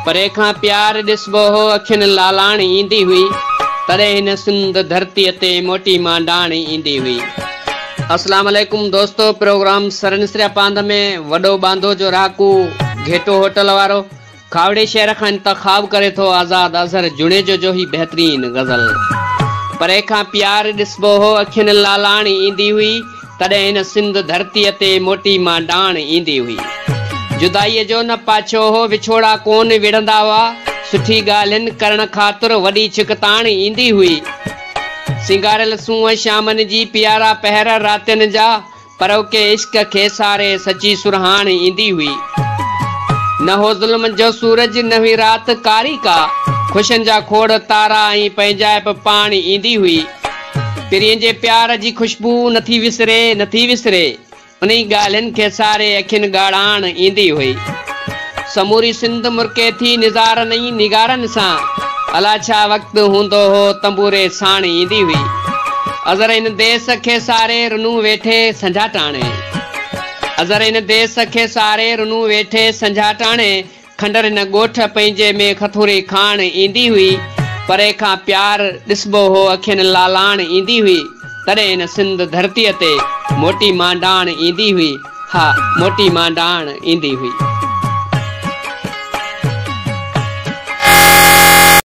परे खां प्यार ॾिसबो हो अखियुनि लालाणी ईंदी हुई, तॾहिं हिन सिंध धरतीअ ते मोटी मांडाणी ईंदी हुई। अस्सलाम वालेकुम दोस्तो, प्रोग्राम सरनिसरिया पांध में वॾो बांधो जो राकू घेटो होटल वारो खावड़े शहर खां इंतखाब करे थो आज़ाद अज़हर जुनेजो जो ही बहितरीन गज़ल। परे खां प्यार ॾिसबो हो अखियुनि लालाणी ईंदी हुई, तॾहिं हिन सिंध धरतीअ ते मोटी मांडाण ईंदी हुई। जुदाईअ जो न पाछो हो, विछोड़ा कोन विढ़ंदा हुआ, सुठी ॻाल्हियुनि करण ख़ातिर वॾी छिकताणी ईंदी हुई। सिंगारियल सूंहं शामनि जी प्यारा पहर रातियुनि जा, परोके इश्क खे सारे सची सुरहाण ईंदी हुई। न हो ज़ुल्म जो सूरज न हुई रात कारी का, ख़ुशियुनि जा खोड़ तारा ऐं पंहिंजाइप पाण ईंदी हुई। पिरीअ जे प्यार जी खुशबू नथी विसरे, उन ॻाल्हियुनि खे सारे अखियुनि ॻाढ़ाण ईंदी हुई। समूरी सिंध मुर्के थी निज़ार नई निगारनि सां, अला छा वक़्तु हूंदो हो तंबूरे साण ईंदी हुई। अज़र इन देस खे सारे रुनू वेठे संझाटाणे, अज़र इन देस खे सारे रुनू वेठे संझाटाणे, खंडर इन ॻोठ पंहिंजे में खथूरी खाण ईंदी हुई। परे खां प्यार ॾिसबो हो अखियुनि लालाण ईंदी हुई, तॾहिं हिन सिंध धरतीअ ते मोटी मांडाण ईंदी हुई। हा, मोटी मांडाण ईंदी हुई।